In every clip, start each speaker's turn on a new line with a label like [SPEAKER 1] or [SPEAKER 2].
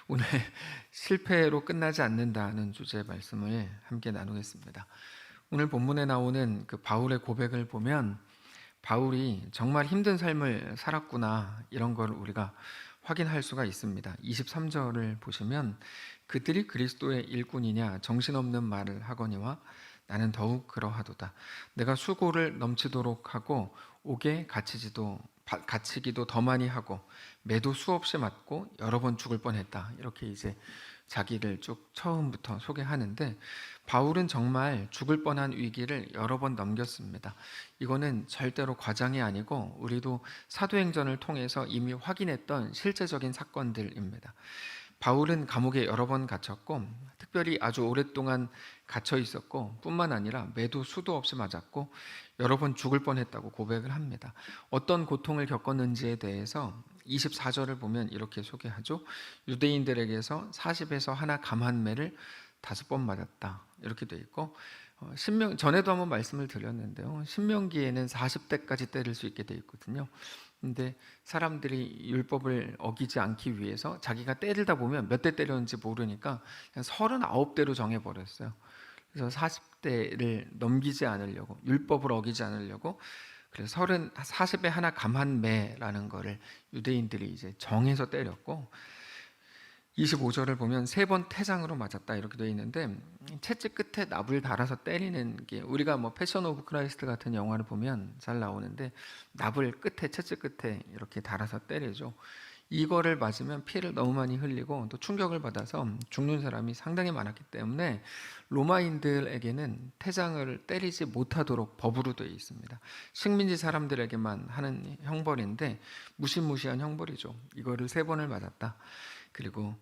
[SPEAKER 1] 오늘 실패로 끝나지 않는다는 주제의 말씀을 함께 나누겠습니다. 오늘 본문에 나오는 그 바울의 고백을 보면 바울이 정말 힘든 삶을 살았구나 이런 걸 우리가 확인할 수가 있습니다. 23절을 보시면 그들이 그리스도의 일꾼이냐 정신없는 말을 하거니와 나는 더욱 그러하도다. 내가 수고를 넘치도록 하고 옥에 갇히기도 더 많이 하고 매도 수없이 맞고 여러 번 죽을 뻔했다. 이렇게 이제 자기를 쭉 처음부터 소개하는데 바울은 정말 죽을 뻔한 위기를 여러 번 넘겼습니다. 이거는 절대로 과장이 아니고 우리도 사도행전을 통해서 이미 확인했던 실제적인 사건들입니다. 바울은 감옥에 여러 번 갇혔고 특별히 아주 오랫동안 갇혀 있었고 뿐만 아니라 매도 수도 없이 맞았고 여러 번 죽을 뻔했다고 고백을 합니다. 어떤 고통을 겪었는지에 대해서 24절을 보면 이렇게 소개하죠. 유대인들에게서 40에서 하나 감한매를 5번 맞았다. 이렇게 돼 있고 전에도 한번 말씀을 드렸는데요. 신명기에는 40대까지 때릴 수 있게 돼 있거든요. 근데 사람들이 율법을 어기지 않기 위해서 자기가 때리다 보면 몇 대 때렸는지 모르니까 그냥 39대로 정해버렸어요. 그래서 40대를 넘기지 않으려고, 율법을 어기지 않으려고, 그래서 40에 하나 감한매라는 거를 유대인들이 이제 정해서 때렸고, 25절을 보면 3번 태장으로 맞았다 이렇게 되어 있는데 채찍 끝에 납을 달아서 때리는 게 우리가 뭐 패션 오브 크라이스트 같은 영화를 보면 잘 나오는데 납을 끝에 채찍 끝에 이렇게 달아서 때리죠. 이거를 맞으면 피를 너무 많이 흘리고 또 충격을 받아서 죽는 사람이 상당히 많았기 때문에 로마인들에게는 태장을 때리지 못하도록 법으로 되어 있습니다. 식민지 사람들에게만 하는 형벌인데 무시무시한 형벌이죠. 이거를 3번을 맞았다. 그리고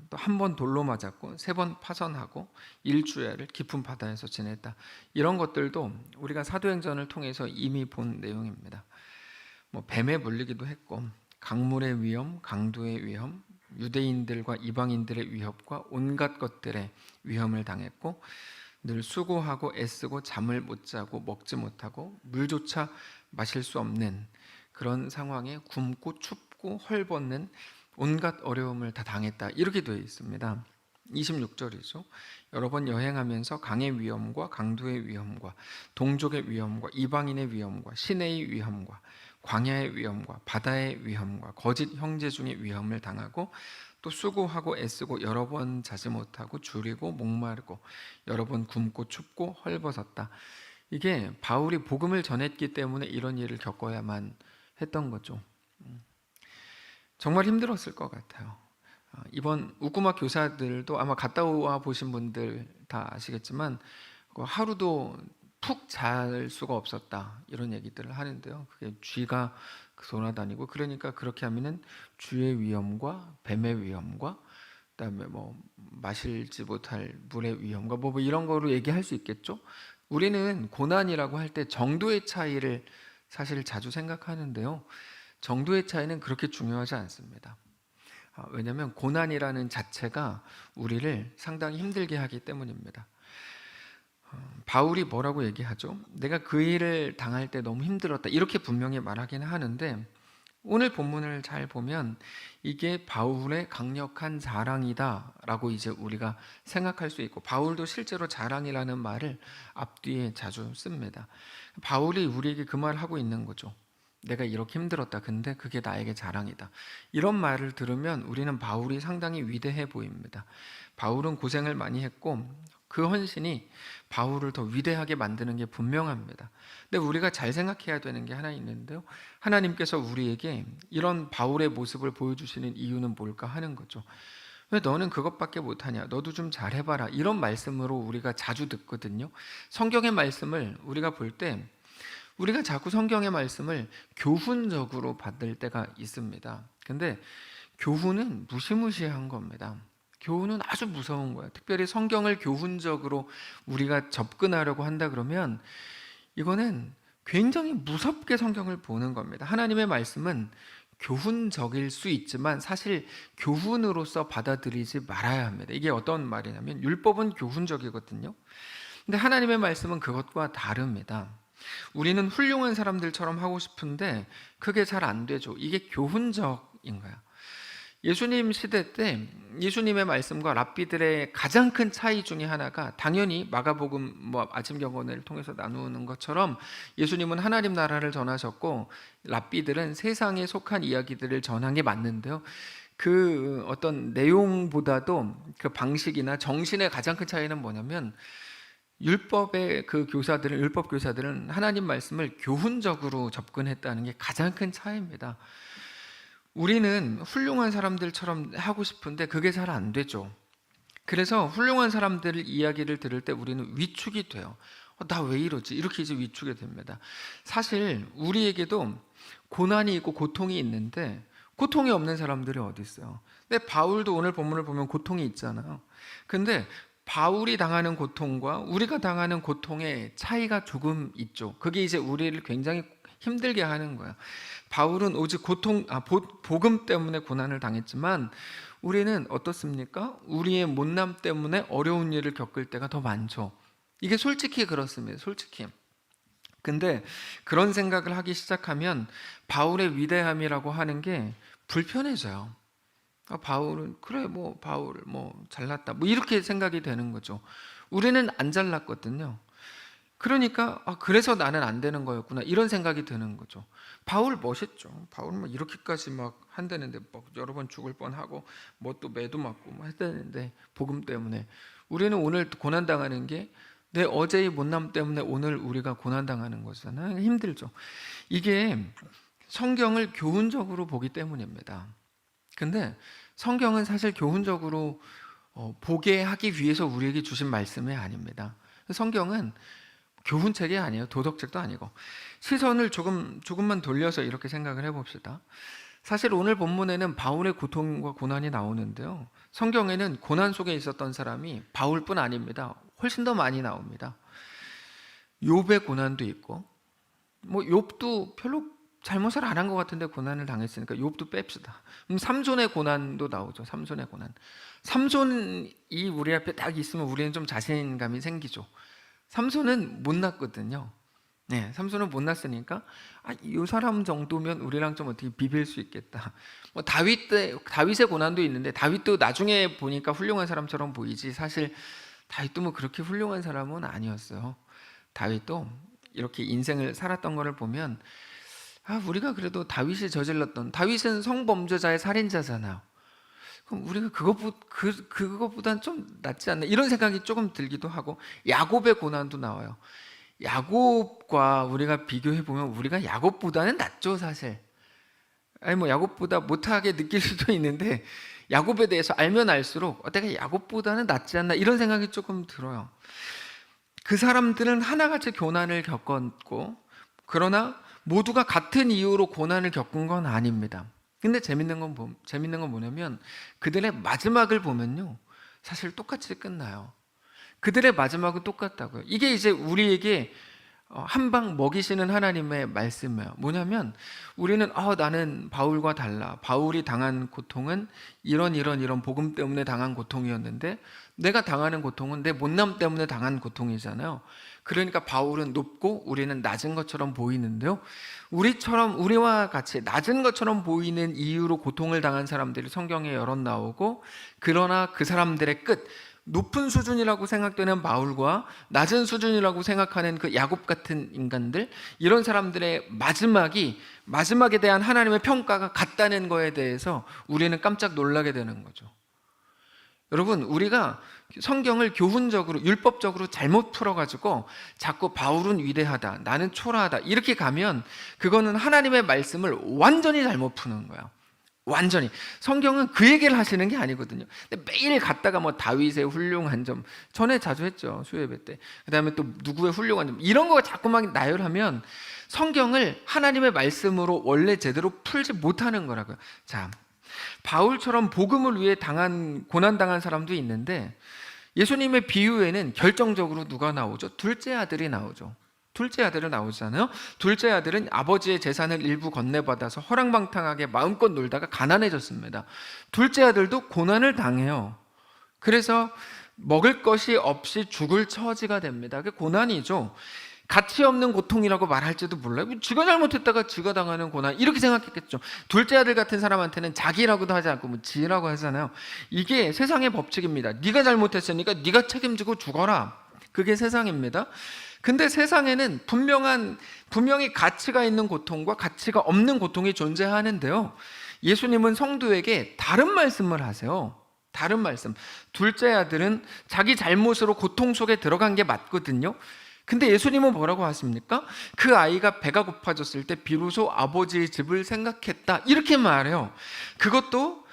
[SPEAKER 1] 또 한 번 돌로 맞았고 3번 파선하고 일주일을 깊은 바다에서 지냈다. 이런 것들도 우리가 사도행전을 통해서 이미 본 내용입니다. 뭐 뱀에 물리기도 했고 강물의 위험, 강도의 위험, 유대인들과 이방인들의 위협과 온갖 것들의 위험을 당했고 늘 수고하고 애쓰고 잠을 못 자고 먹지 못하고 물조차 마실 수 없는 그런 상황에 굶고 춥고 헐벗는 온갖 어려움을 다 당했다. 이렇게 되어 있습니다. 26절이죠. 여러 번 여행하면서 강의 위험과 강도의 위험과 동족의 위험과 이방인의 위험과 시내의 위험과 광야의 위험과 바다의 위험과 거짓 형제 중의 위험을 당하고 또 수고하고 애쓰고 여러 번 자지 못하고 줄이고 목마르고 여러 번 굶고 춥고 헐벗었다. 이게 바울이 복음을 전했기 때문에 이런 일을 겪어야만 했던 거죠. 정말 힘들었을 것 같아요. 이번 우꾸마 교사들도 아마 갔다 와 보신 분들 다 아시겠지만 하루도 푹 잘 수가 없었다 이런 얘기들을 하는데요. 그게 쥐가 돌아다니고 그러니까 그렇게 하면은 쥐의 위험과 뱀의 위험과 그다음에 뭐 마실지 못할 물의 위험과 뭐 이런 거로 얘기할 수 있겠죠. 우리는 고난이라고 할 때 정도의 차이를 사실 자주 생각하는데요. 정도의 차이는 그렇게 중요하지 않습니다. 왜냐하면 고난이라는 자체가 우리를 상당히 힘들게 하기 때문입니다. 바울이 뭐라고 얘기하죠? 내가 그 일을 당할 때 너무 힘들었다 이렇게 분명히 말하긴 하는데 오늘 본문을 잘 보면 이게 바울의 강력한 자랑이다 라고 이제 우리가 생각할 수 있고 바울도 실제로 자랑이라는 말을 앞뒤에 자주 씁니다. 바울이 우리에게 그 말을 하고 있는 거죠. 내가 이렇게 힘들었다. 근데 그게 나에게 자랑이다. 이런 말을 들으면 우리는 바울이 상당히 위대해 보입니다. 바울은 고생을 많이 했고 그 헌신이 바울을 더 위대하게 만드는 게 분명합니다. 근데 우리가 잘 생각해야 되는 게 하나 있는데요. 하나님께서 우리에게 이런 바울의 모습을 보여주시는 이유는 뭘까 하는 거죠. 왜 너는 그것밖에 못하냐? 너도 좀 잘해봐라. 이런 말씀으로 우리가 자주 듣거든요. 성경의 말씀을 우리가 볼 때 우리가 자꾸 성경의 말씀을 교훈적으로 받을 때가 있습니다. 근데 교훈은 무시무시한 겁니다. 교훈은 아주 무서운 거예요. 특별히 성경을 교훈적으로 우리가 접근하려고 한다 그러면 이거는 굉장히 무섭게 성경을 보는 겁니다. 하나님의 말씀은 교훈적일 수 있지만 사실 교훈으로서 받아들이지 말아야 합니다. 이게 어떤 말이냐면 율법은 교훈적이거든요. 근데 하나님의 말씀은 그것과 다릅니다. 우리는 훌륭한 사람들처럼 하고 싶은데 그게 잘 안 되죠. 이게 교훈적인 거야. 예수님 시대 때 예수님의 말씀과 랍비들의 가장 큰 차이 중에 하나가 당연히 마가복음 아침 경건을 통해서 나누는 것처럼 예수님은 하나님 나라를 전하셨고 랍비들은 세상에 속한 이야기들을 전한 게 맞는데요. 그 어떤 내용보다도 그 방식이나 정신의 가장 큰 차이는 뭐냐면 율법의 율법 교사들은 하나님 말씀을 교훈적으로 접근했다는 게 가장 큰 차이입니다. 우리는 훌륭한 사람들처럼 하고 싶은데 그게 잘 안 되죠. 그래서 훌륭한 사람들 이야기를 들을 때 우리는 위축이 돼요. 나 왜 이러지? 이렇게 이제 위축이 됩니다. 사실 우리에게도 고난이 있고 고통이 있는데 고통이 없는 사람들이 어디 있어요? 근데 바울도 오늘 본문을 보면 고통이 있잖아요. 근데 바울이 당하는 고통과 우리가 당하는 고통의 차이가 조금 있죠. 그게 이제 우리를 굉장히 힘들게 하는 거야. 바울은 오직 복음 때문에 고난을 당했지만 우리는 어떻습니까? 우리의 못남 때문에 어려운 일을 겪을 때가 더 많죠. 이게 솔직히 그렇습니다. 솔직히. 근데 그런 생각을 하기 시작하면 바울의 위대함이라고 하는 게 불편해져요. 바울은 바울 잘났다 이렇게 생각이 되는 거죠. 우리는 안 잘났거든요. 그러니까 그래서 나는 안 되는 거였구나 이런 생각이 드는 거죠. 바울 멋있죠. 바울 이렇게까지 한다는데 여러 번 죽을 뻔하고 또 매도 맞고 했다는데 복음 때문에 우리는 오늘 고난 당하는 게 내 어제의 못남 때문에 오늘 우리가 고난 당하는 거잖아요. 힘들죠. 이게 성경을 교훈적으로 보기 때문입니다. 근데 성경은 사실 교훈적으로 보게 하기 위해서 우리에게 주신 말씀이 아닙니다. 성경은 교훈책이 아니에요. 도덕책도 아니고. 시선을 조금만 돌려서 이렇게 생각을 해봅시다. 사실 오늘 본문에는 바울의 고통과 고난이 나오는데요. 성경에는 고난 속에 있었던 사람이 바울뿐 아닙니다. 훨씬 더 많이 나옵니다. 욥의 고난도 있고 욥도 별로 잘못을 안 한 것 같은데 고난을 당했으니까 욥도 뺍시다. 삼손의 고난도 나오죠. 삼손의 고난. 삼손이 우리 앞에 딱 있으면 우리는 좀 자신감이 생기죠. 삼손은 못났거든요. 네, 삼손은 못났으니까 이 사람 정도면 우리랑 좀 어떻게 비빌 수 있겠다. 다윗의 고난도 있는데 다윗도 나중에 보니까 훌륭한 사람처럼 보이지 사실 다윗도 그렇게 훌륭한 사람은 아니었어요. 다윗도 이렇게 인생을 살았던 거를 보면 우리가 그래도 다윗은 성범죄자의 살인자잖아요. 그럼 우리가 그것보다는 좀 낫지 않나 이런 생각이 조금 들기도 하고 야곱의 고난도 나와요. 야곱과 우리가 비교해 보면 우리가 야곱보다는 낫죠 사실. 야곱보다 못하게 느낄 수도 있는데 야곱에 대해서 알면 알수록 내가 야곱보다는 낫지 않나 이런 생각이 조금 들어요. 그 사람들은 하나같이 고난을 겪었고 그러나 모두가 같은 이유로 고난을 겪은 건 아닙니다. 근데 재밌는 건 뭐냐면 그들의 마지막을 보면요 사실 똑같이 끝나요. 그들의 마지막은 똑같다고요. 이게 이제 우리에게 한 방 먹이시는 하나님의 말씀이에요. 뭐냐면 우리는 나는 바울과 달라. 바울이 당한 고통은 이런 복음 때문에 당한 고통이었는데 내가 당하는 고통은 내 못남 때문에 당한 고통이잖아요. 그러니까 바울은 높고 우리는 낮은 것처럼 보이는데요. 우리와 같이 낮은 것처럼 보이는 이유로 고통을 당한 사람들이 성경에 여러 나오고 그러나 그 사람들의 끝 높은 수준이라고 생각되는 바울과 낮은 수준이라고 생각하는 그 야곱 같은 인간들 이런 사람들의 마지막에 대한 하나님의 평가가 같다는 거에 대해서 우리는 깜짝 놀라게 되는 거죠. 여러분 우리가 성경을 교훈적으로 율법적으로 잘못 풀어가지고 자꾸 바울은 위대하다 나는 초라하다 이렇게 가면 그거는 하나님의 말씀을 완전히 잘못 푸는 거예요. 완전히 성경은 그 얘기를 하시는 게 아니거든요. 근데 매일 갔다가 다윗의 훌륭한 점 전에 자주 했죠. 수요예배 때. 그다음에 또 누구의 훌륭한 점 이런 거 자꾸만 나열하면 성경을 하나님의 말씀으로 원래 제대로 풀지 못하는 거라고요. 자, 바울처럼 복음을 위해 고난 당한 사람도 있는데 예수님의 비유에는 결정적으로 누가 나오죠? 둘째 아들이 나오죠. 둘째 아들은 나오잖아요. 둘째 아들은 아버지의 재산을 일부 건네받아서 허랑방탕하게 마음껏 놀다가 가난해졌습니다. 둘째 아들도 고난을 당해요. 그래서 먹을 것이 없이 죽을 처지가 됩니다. 그게 고난이죠. 가치 없는 고통이라고 말할지도 몰라요. 지가 잘못했다가 지가 당하는 고난 이렇게 생각했겠죠. 둘째 아들 같은 사람한테는 자기라고도 하지 않고 뭐 지라고 하잖아요. 이게 세상의 법칙입니다. 네가 잘못했으니까 네가 책임지고 죽어라. 그게 세상입니다. 근데 세상에는 분명히 가치가 있는 고통과 가치가 없는 고통이 존재하는데요. 예수님은 성도에게 다른 말씀을 하세요. 다른 말씀. 둘째 아들은 자기 잘못으로 고통 속에 들어간 게 맞거든요. 근데 예수님은 뭐라고 하십니까? 그 아이가 배가 고파졌을 때 비로소 아버지의 집을 생각했다. 이렇게 말해요. 그거는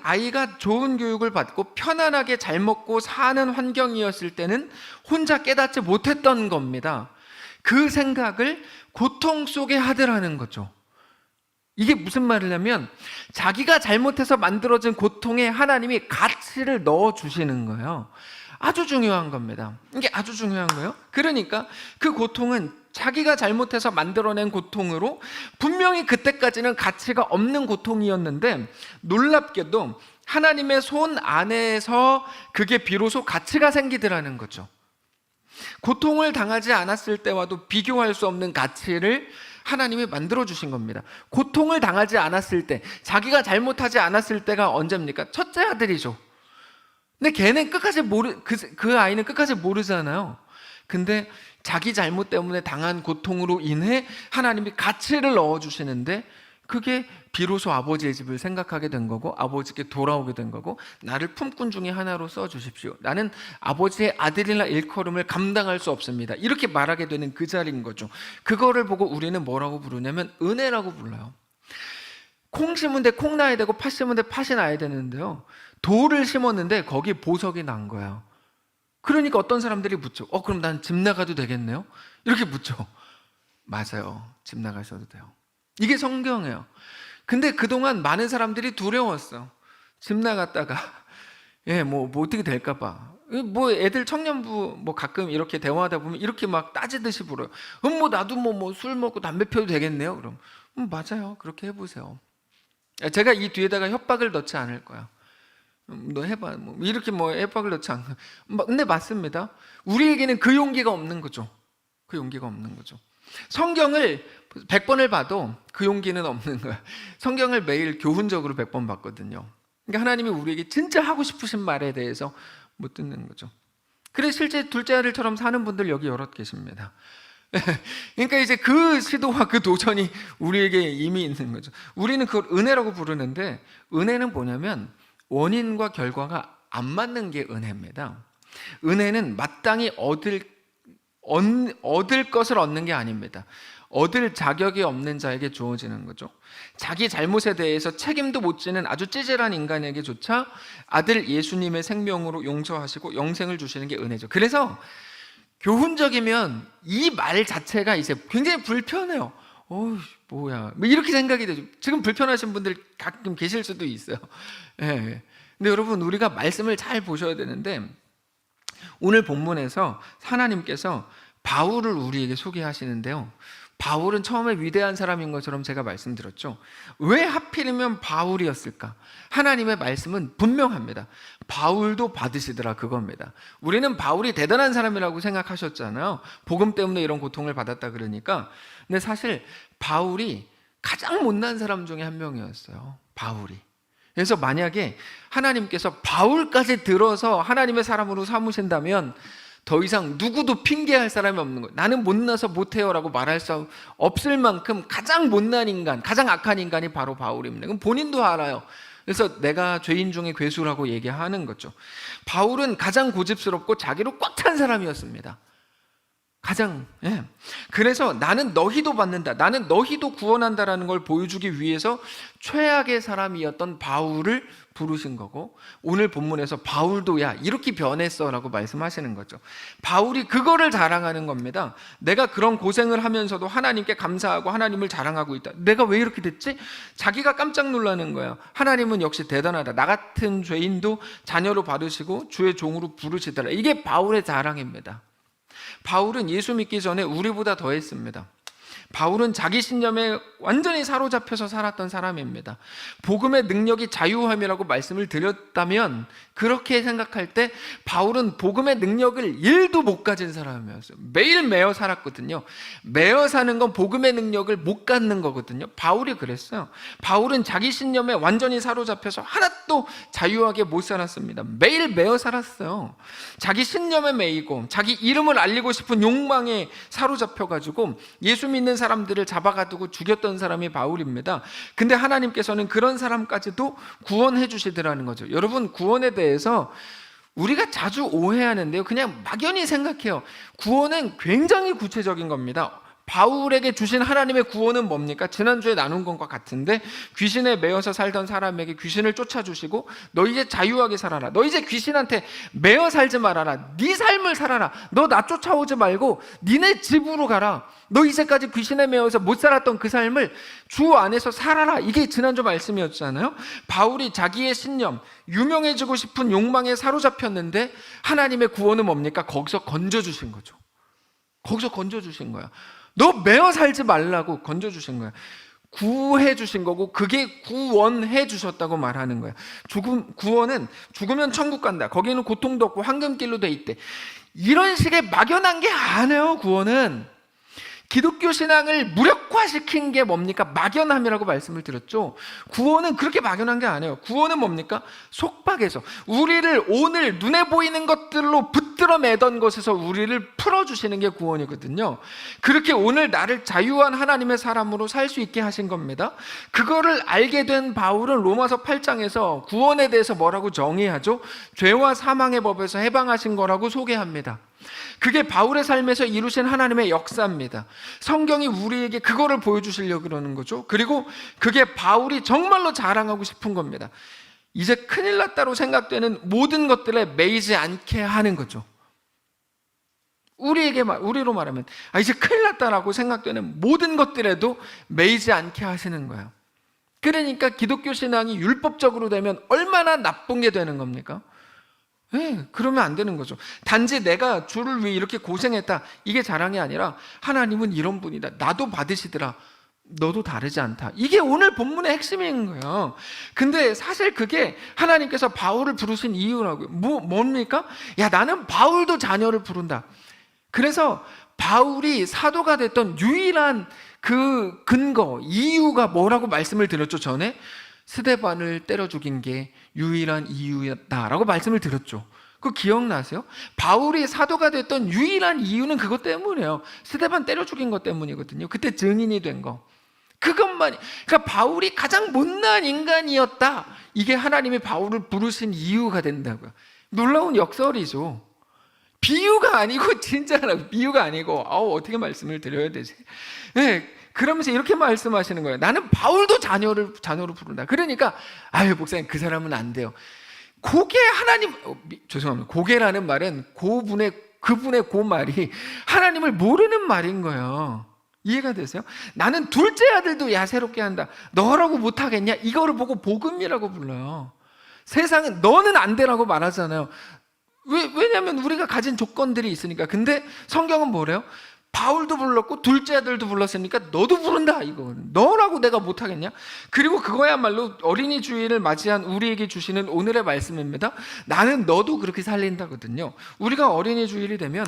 [SPEAKER 1] 아이가 좋은 교육을 받고 편안하게 잘 먹고 사는 환경이었을 때는 혼자 깨닫지 못했던 겁니다. 그 생각을 고통 속에 하더라는 거죠. 이게 무슨 말이냐면 자기가 잘못해서 만들어진 고통에 하나님이 가치를 넣어주시는 거예요. 아주 중요한 겁니다. 이게 아주 중요한 거예요. 그러니까 그 고통은 자기가 잘못해서 만들어낸 고통으로 분명히 그때까지는 가치가 없는 고통이었는데 놀랍게도 하나님의 손 안에서 그게 비로소 가치가 생기더라는 거죠. 고통을 당하지 않았을 때와도 비교할 수 없는 가치를 하나님이 만들어주신 겁니다. 고통을 당하지 않았을 때, 자기가 잘못하지 않았을 때가 언제입니까? 첫째 아들이죠. 근데 걔는 끝까지 그 아이는 끝까지 모르잖아요. 근데 자기 잘못 때문에 당한 고통으로 인해 하나님이 가치를 넣어주시는데 그게 비로소 아버지의 집을 생각하게 된 거고 아버지께 돌아오게 된 거고 나를 품꾼 중에 하나로 써주십시오. 나는 아버지의 아들이라 일컬음을 감당할 수 없습니다. 이렇게 말하게 되는 그 자리인 거죠. 그거를 보고 우리는 뭐라고 부르냐면 은혜라고 불러요. 콩 심은 데 콩 나야 되고 팥 심은 데 팥이 나야 되는데요. 돌을 심었는데 거기 보석이 난 거예요. 그러니까 어떤 사람들이 묻죠. 그럼 난 집 나가도 되겠네요? 이렇게 묻죠. 맞아요. 집 나가셔도 돼요. 이게 성경이에요. 근데 그동안 많은 사람들이 두려웠어. 집 나갔다가 뭐 어떻게 될까 봐. 뭐 애들 청년부 뭐 가끔 이렇게 대화하다 보면 이렇게 막 따지듯이 불어요. 뭐 나도 뭐 술 먹고 담배 피워도 되겠네요? 그럼 맞아요. 그렇게 해보세요. 제가 이 뒤에다가 협박을 넣지 않을 거야. 너 해봐. 뭐 이렇게 뭐 협박을 넣지 않고. 근데 맞습니다. 우리에게는 그 용기가 없는 거죠. 그 용기가 없는 거죠. 성경을 100번을 봐도 그 용기는 없는 거야. 성경을 매일 교훈적으로 100번 봤거든요. 그러니까 하나님이 우리에게 진짜 하고 싶으신 말에 대해서 못 듣는 거죠. 그래서 실제 둘째 아들처럼 사는 분들 여기 여럿 계십니다. 그러니까 이제 그 시도와 그 도전이 우리에게 이미 있는 거죠. 우리는 그걸 은혜라고 부르는데 은혜는 뭐냐면 원인과 결과가 안 맞는 게 은혜입니다. 은혜는 마땅히 얻을 것을 얻는 게 아닙니다. 얻을 자격이 없는 자에게 주어지는 거죠. 자기 잘못에 대해서 책임도 못 지는 아주 찌질한 인간에게조차 아들 예수님의 생명으로 용서하시고 영생을 주시는 게 은혜죠. 그래서 교훈적이면 이 말 자체가 이제 굉장히 불편해요. 뭐야. 뭐 이렇게 생각이 되죠. 지금 불편하신 분들 가끔 계실 수도 있어요. 예. 근데 여러분, 우리가 말씀을 잘 보셔야 되는데, 오늘 본문에서 하나님께서 바울을 우리에게 소개하시는데요. 바울은 처음에 위대한 사람인 것처럼 제가 말씀드렸죠. 왜 하필이면 바울이었을까? 하나님의 말씀은 분명합니다. 바울도 받으시더라, 그겁니다. 우리는 바울이 대단한 사람이라고 생각하셨잖아요. 복음 때문에 이런 고통을 받았다 그러니까. 근데 사실 바울이 가장 못난 사람 중에 한 명이었어요. 바울이. 그래서 만약에 하나님께서 바울까지 들어서 하나님의 사람으로 삼으신다면 더 이상 누구도 핑계할 사람이 없는 거예요. 나는 못나서 못해요 라고 말할 수 없을 만큼 가장 못난 인간, 가장 악한 인간이 바로 바울입니다. 그럼 본인도 알아요. 그래서 내가 죄인 중에 괴수라고 얘기하는 거죠. 바울은 가장 고집스럽고 자기로 꽉 찬 사람이었습니다. 그래서 나는 너희도 받는다, 나는 너희도 구원한다라는 걸 보여주기 위해서 최악의 사람이었던 바울을 부르신 거고, 오늘 본문에서 바울도 야 이렇게 변했어 라고 말씀하시는 거죠. 바울이 그거를 자랑하는 겁니다. 내가 그런 고생을 하면서도 하나님께 감사하고 하나님을 자랑하고 있다. 내가 왜 이렇게 됐지? 자기가 깜짝 놀라는 거예요. 하나님은 역시 대단하다. 나 같은 죄인도 자녀로 받으시고 주의 종으로 부르시더라. 이게 바울의 자랑입니다. 바울은 예수 믿기 전에 우리보다 더했습니다. 바울은 자기 신념에 완전히 사로잡혀서 살았던 사람입니다. 복음의 능력이 자유함이라고 말씀을 드렸다면 그렇게 생각할 때 바울은 복음의 능력을 1도 못 가진 사람이었어요. 매일 매어 살았거든요. 매어 사는 건 복음의 능력을 못 갖는 거거든요. 바울이 그랬어요. 바울은 자기 신념에 완전히 사로잡혀서 하나도 자유하게 못 살았습니다. 매일 매어 살았어요. 자기 신념에 매이고 자기 이름을 알리고 싶은 욕망에 사로잡혀가지고 예수 믿는 사람들을 잡아가두고 죽였던 사람이 바울입니다. 근데 하나님께서는 그런 사람까지도 구원해 주시더라는 거죠. 여러분, 구원에 대해서 우리가 자주 오해하는데요, 그냥 막연히 생각해요. 구원은 굉장히 구체적인 겁니다. 바울에게 주신 하나님의 구원은 뭡니까? 지난주에 나눈 것과 같은데, 귀신에 매여서 살던 사람에게 귀신을 쫓아주시고 너 이제 자유하게 살아라, 너 이제 귀신한테 매여 살지 말아라, 네 삶을 살아라, 너 나 쫓아오지 말고 니네 집으로 가라, 너 이제까지 귀신에 매여서 못 살았던 그 삶을 주 안에서 살아라. 이게 지난주 말씀이었잖아요. 바울이 자기의 신념, 유명해지고 싶은 욕망에 사로잡혔는데 하나님의 구원은 뭡니까? 거기서 건져주신 거죠. 거기서 건져주신 거야. 너 매어 살지 말라고 건져주신 거야. 구해 주신 거고, 그게 구원해 주셨다고 말하는 거야. 구원은 죽으면 천국 간다, 거기는 고통도 없고 황금길로 돼 있대, 이런 식의 막연한 게 아니에요. 구원은 기독교 신앙을 무력화시킨 게 뭡니까? 막연함이라고 말씀을 드렸죠. 구원은 그렇게 막연한 게 아니에요. 구원은 뭡니까? 속박에서, 우리를 오늘 눈에 보이는 것들로 붙들어매던 것에서 우리를 풀어주시는 게 구원이거든요. 그렇게 오늘 나를 자유한 하나님의 사람으로 살 수 있게 하신 겁니다. 그거를 알게 된 바울은 로마서 8장에서 구원에 대해서 뭐라고 정의하죠? 죄와 사망의 법에서 해방하신 거라고 소개합니다. 그게 바울의 삶에서 이루신 하나님의 역사입니다. 성경이 우리에게 그거를 보여주시려고 그러는 거죠. 그리고 그게 바울이 정말로 자랑하고 싶은 겁니다. 이제 큰일 났다로 생각되는 모든 것들에 매이지 않게 하는 거죠. 우리로 말하면 이제 큰일 났다라고 생각되는 모든 것들에도 매이지 않게 하시는 거예요. 그러니까 기독교 신앙이 율법적으로 되면 얼마나 나쁜 게 되는 겁니까? 네, 그러면 안 되는 거죠. 단지 내가 주를 위해 이렇게 고생했다, 이게 자랑이 아니라 하나님은 이런 분이다, 나도 받으시더라, 너도 다르지 않다, 이게 오늘 본문의 핵심인 거예요. 근데 사실 그게 하나님께서 바울을 부르신 이유라고요. 뭡니까? 야, 나는 바울도 자녀를 부른다. 그래서 바울이 사도가 됐던 유일한 그 근거, 이유가 뭐라고 말씀을 드렸죠. 전에 스데반을 때려 죽인 게 유일한 이유였다라고 말씀을 드렸죠. 그거 기억나세요? 바울이 사도가 됐던 유일한 이유는 그것 때문이에요. 스데반 때려 죽인 것 때문이거든요. 그때 증인이 된 거, 그것만. 그러니까 바울이 가장 못난 인간이었다, 이게 하나님이 바울을 부르신 이유가 된다고요. 놀라운 역설이죠. 비유가 아니고, 진짜라고, 비유가 아니고. 어떻게 말씀을 드려야 되지? 네, 그러면서 이렇게 말씀하시는 거예요. 나는 바울도 자녀로 부른다. 그러니까 목사님, 그 사람은 안 돼요. 그게 하나님, 죄송합니다, 고개라는 말은 그분의 그 말이 하나님을 모르는 말인 거예요. 이해가 되세요? 나는 둘째 아들도 야새롭게 한다, 너라고 못하겠냐? 이거를 보고 복음이라고 불러요. 세상은 너는 안 되라고 말하잖아요. 왜냐하면 우리가 가진 조건들이 있으니까. 근데 성경은 뭐래요? 바울도 불렀고 둘째 아들도 불렀으니까 너도 부른다, 이거 너라고 내가 못하겠냐? 그리고 그거야말로 어린이 주일을 맞이한 우리에게 주시는 오늘의 말씀입니다. 나는 너도 그렇게 살린다거든요. 우리가 어린이 주일이 되면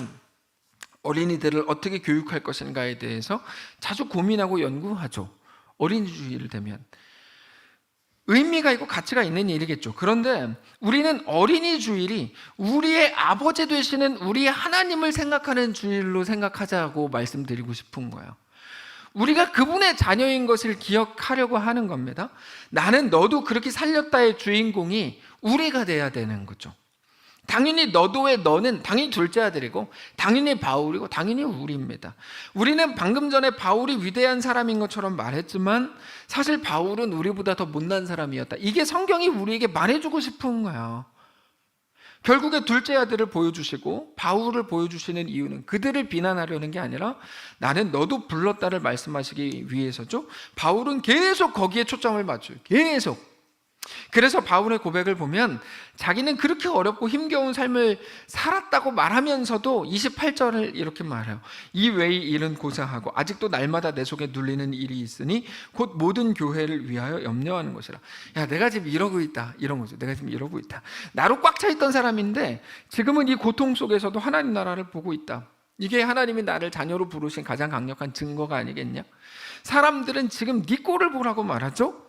[SPEAKER 1] 어린이들을 어떻게 교육할 것인가에 대해서 자주 고민하고 연구하죠. 어린이 주일이 되면 의미가 있고 가치가 있는 일이겠죠. 그런데 우리는 어린이 주일이 우리의 아버지 되시는 우리 하나님을 생각하는 주일로 생각하자고 말씀드리고 싶은 거예요. 우리가 그분의 자녀인 것을 기억하려고 하는 겁니다. 나는 너도 그렇게 살렸다의 주인공이 우리가 돼야 되는 거죠. 당연히 너도의 너는 당연히 둘째 아들이고, 당연히 바울이고, 당연히 우리입니다. 우리는 방금 전에 바울이 위대한 사람인 것처럼 말했지만 사실 바울은 우리보다 더 못난 사람이었다, 이게 성경이 우리에게 말해주고 싶은 거예요. 결국에 둘째 아들을 보여주시고 바울을 보여주시는 이유는 그들을 비난하려는 게 아니라 나는 너도 불렀다를 말씀하시기 위해서죠. 바울은 계속 거기에 초점을 맞춰요. 계속. 그래서 바울의 고백을 보면 자기는 그렇게 어렵고 힘겨운 삶을 살았다고 말하면서도 28절을 이렇게 말해요. 이 외의 일은 고사하고 아직도 날마다 내 속에 눌리는 일이 있으니 곧 모든 교회를 위하여 염려하는 것이라. 야, 내가 지금 이러고 있다, 이런 거죠. 내가 지금 이러고 있다. 나로 꽉 차 있던 사람인데 지금은 이 고통 속에서도 하나님 나라를 보고 있다. 이게 하나님이 나를 자녀로 부르신 가장 강력한 증거가 아니겠냐? 사람들은 지금 네 꼴을 보라고 말하죠.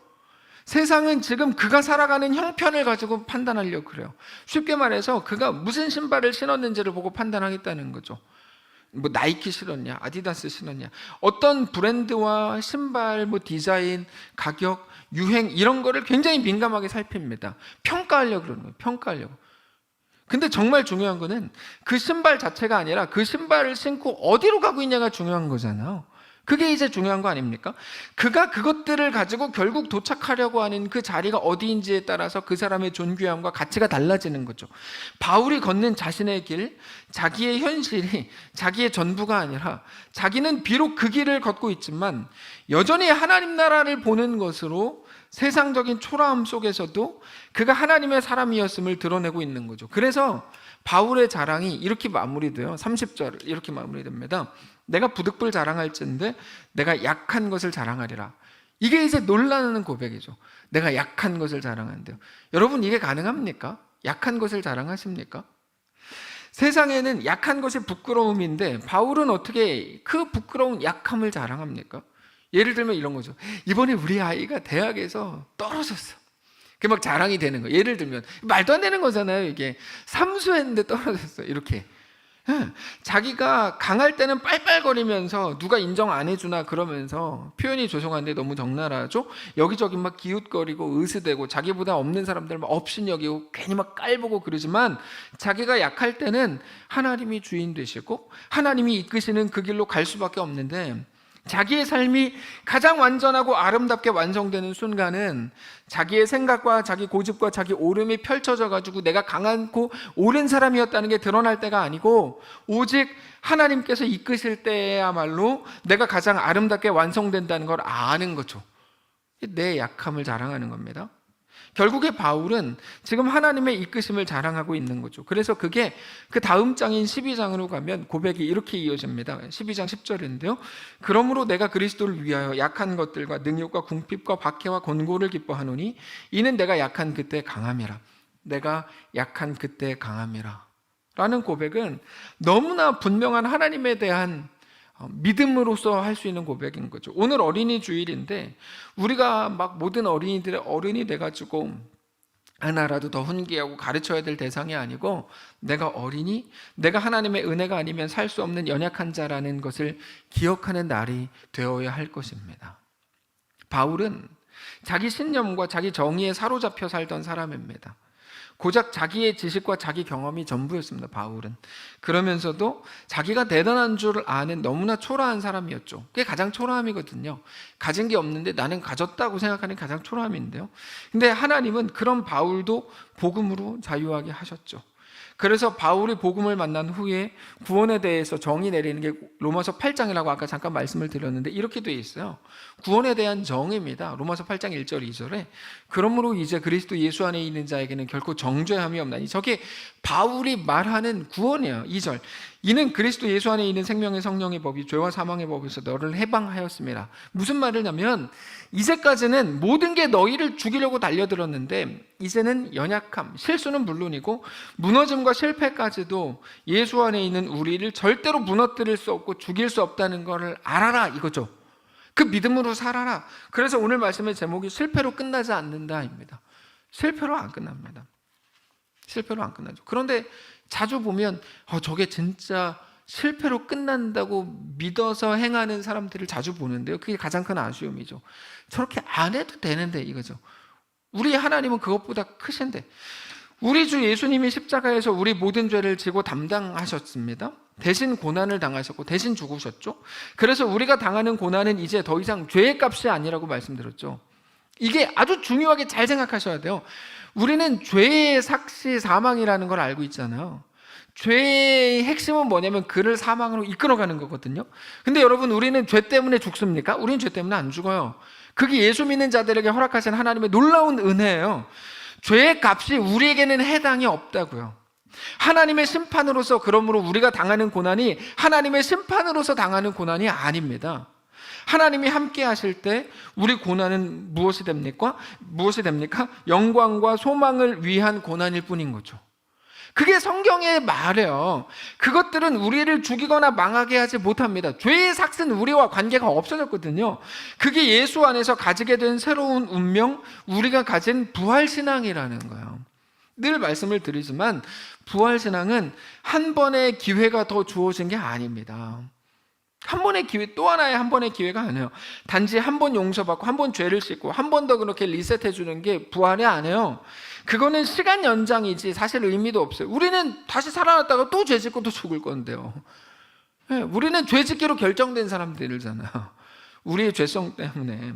[SPEAKER 1] 세상은 지금 그가 살아가는 형편을 가지고 판단하려고 그래요. 쉽게 말해서 그가 무슨 신발을 신었는지를 보고 판단하겠다는 거죠. 뭐 나이키 신었냐, 아디다스 신었냐, 어떤 브랜드와 신발, 뭐 디자인, 가격, 유행 이런 거를 굉장히 민감하게 살핍니다. 평가하려고 그러는 거예요. 평가하려고. 근데 정말 중요한 거는 그 신발 자체가 아니라 그 신발을 신고 어디로 가고 있냐가 중요한 거잖아요. 그게 이제 중요한 거 아닙니까? 그가 그것들을 가지고 결국 도착하려고 하는 그 자리가 어디인지에 따라서 그 사람의 존귀함과 가치가 달라지는 거죠. 바울이 걷는 자신의 길, 자기의 현실이 자기의 전부가 아니라 자기는 비록 그 길을 걷고 있지만 여전히 하나님 나라를 보는 것으로 세상적인 초라함 속에서도 그가 하나님의 사람이었음을 드러내고 있는 거죠. 그래서 바울의 자랑이 이렇게 마무리돼요. 30절 이렇게 마무리됩니다. 내가 부득불 자랑할진대 내가 약한 것을 자랑하리라. 이게 이제 놀라는 고백이죠. 내가 약한 것을 자랑한대요. 여러분, 이게 가능합니까? 약한 것을 자랑하십니까? 세상에는 약한 것이 부끄러움인데 바울은 어떻게 그 부끄러운 약함을 자랑합니까? 예를 들면 이런 거죠. 이번에 우리 아이가 대학에서 떨어졌어. 그게 막 자랑이 되는 거예요. 예를 들면 말도 안 되는 거잖아요. 이게 삼수했는데 떨어졌어. 이렇게. 자기가 강할 때는 빨빨거리면서 누가 인정 안 해주나 그러면서, 표현이 죄송한데 너무 적나라하죠. 여기저기 막 기웃거리고 으스대고 자기보다 없는 사람들 막 업신여기고 괜히 막 깔보고 그러지만 자기가 약할 때는 하나님이 주인 되시고 하나님이 이끄시는 그 길로 갈 수밖에 없는데, 자기의 삶이 가장 완전하고 아름답게 완성되는 순간은 자기의 생각과 자기 고집과 자기 오름이 펼쳐져 가지고 내가 강하고 옳은 사람이었다는 게 드러날 때가 아니고 오직 하나님께서 이끄실 때야말로 내가 가장 아름답게 완성된다는 걸 아는 거죠. 내 약함을 자랑하는 겁니다. 결국에 바울은 지금 하나님의 이끄심을 자랑하고 있는 거죠. 그래서 그게 그 다음 장인 12장으로 가면 고백이 이렇게 이어집니다. 12장 10절인데요. 그러므로 내가 그리스도를 위하여 약한 것들과 능욕과 궁핍과 박해와 권고를 기뻐하노니 이는 내가 약한 그때 강함이라. 내가 약한 그때 강함이라 라는 고백은 너무나 분명한 하나님에 대한 믿음으로써 할 수 있는 고백인 거죠. 오늘 어린이 주일인데 우리가 막 모든 어린이들의 어른이 돼가지고 하나라도 더 훈계하고 가르쳐야 될 대상이 아니고, 내가 어린이, 내가 하나님의 은혜가 아니면 살 수 없는 연약한 자라는 것을 기억하는 날이 되어야 할 것입니다. 바울은 자기 신념과 자기 정의에 사로잡혀 살던 사람입니다. 고작 자기의 지식과 자기 경험이 전부였습니다. 바울은. 그러면서도 자기가 대단한 줄 아는 너무나 초라한 사람이었죠. 그게 가장 초라함이거든요. 가진 게 없는데 나는 가졌다고 생각하는 게 가장 초라함인데요. 근데 하나님은 그런 바울도 복음으로 자유하게 하셨죠. 그래서 바울이 복음을 만난 후에 구원에 대해서 정의 내리는 게 로마서 8장이라고 아까 잠깐 말씀을 드렸는데 이렇게 되어 있어요. 구원에 대한 정의입니다. 로마서 8장 1절 2절에 그러므로 이제 그리스도 예수 안에 있는 자에게는 결코 정죄함이 없나니, 저게 바울이 말하는 구원이에요. 2절 이는 그리스도 예수 안에 있는 생명의 성령의 법이 죄와 사망의 법에서 너를 해방하였습니다. 무슨 말이냐면 이제까지는 모든 게 너희를 죽이려고 달려들었는데 이제는 연약함, 실수는 물론이고 무너짐과 실패까지도 예수 안에 있는 우리를 절대로 무너뜨릴 수 없고 죽일 수 없다는 것을 알아라 이거죠. 그 믿음으로 살아라. 그래서 오늘 말씀의 제목이 실패로 끝나지 않는다입니다. 실패로 안 끝납니다. 실패로 안 끝나죠. 그런데 자주 보면 저게 진짜 실패로 끝난다고 믿어서 행하는 사람들을 자주 보는데요. 그게 가장 큰 아쉬움이죠. 저렇게 안 해도 되는데 이거죠. 우리 하나님은 그것보다 크신데, 우리 주 예수님이 십자가에서 우리 모든 죄를 지고 담당하셨습니다. 대신 고난을 당하셨고 대신 죽으셨죠. 그래서 우리가 당하는 고난은 이제 더 이상 죄의 값이 아니라고 말씀드렸죠. 이게 아주 중요하게 잘 생각하셔야 돼요. 우리는 죄의 삭시 사망이라는 걸 알고 있잖아요. 죄의 핵심은 뭐냐면 그를 사망으로 이끌어가는 거거든요. 근데 여러분, 우리는 죄 때문에 죽습니까? 우리는 죄 때문에 안 죽어요. 그게 예수 믿는 자들에게 허락하신 하나님의 놀라운 은혜예요. 죄의 값이 우리에게는 해당이 없다고요. 하나님의 심판으로서, 그러므로 우리가 당하는 고난이 하나님의 심판으로서 당하는 고난이 아닙니다. 하나님이 함께 하실 때 우리 고난은 무엇이 됩니까? 영광과 소망을 위한 고난일 뿐인 거죠. 그게 성경의 말이에요. 그것들은 우리를 죽이거나 망하게 하지 못합니다. 죄의 삭은 우리와 관계가 없어졌거든요. 그게 예수 안에서 가지게 된 새로운 운명, 우리가 가진 부활신앙이라는 거예요. 늘 말씀을 드리지만 부활신앙은 한 번의 기회가 더 주어진 게 아닙니다. 한 번의 기회, 또 하나의 한 번의 기회가 아니에요. 단지 한 번 용서받고 한 번 죄를 씻고 한 번 더 그렇게 리셋해 주는 게 부활이 아니에요. 그거는 시간 연장이지 사실 의미도 없어요. 우리는 다시 살아났다가 또 죄 짓고 또 죽을 건데요. 우리는 죄 짓기로 결정된 사람들이잖아요. 우리의 죄성 때문에.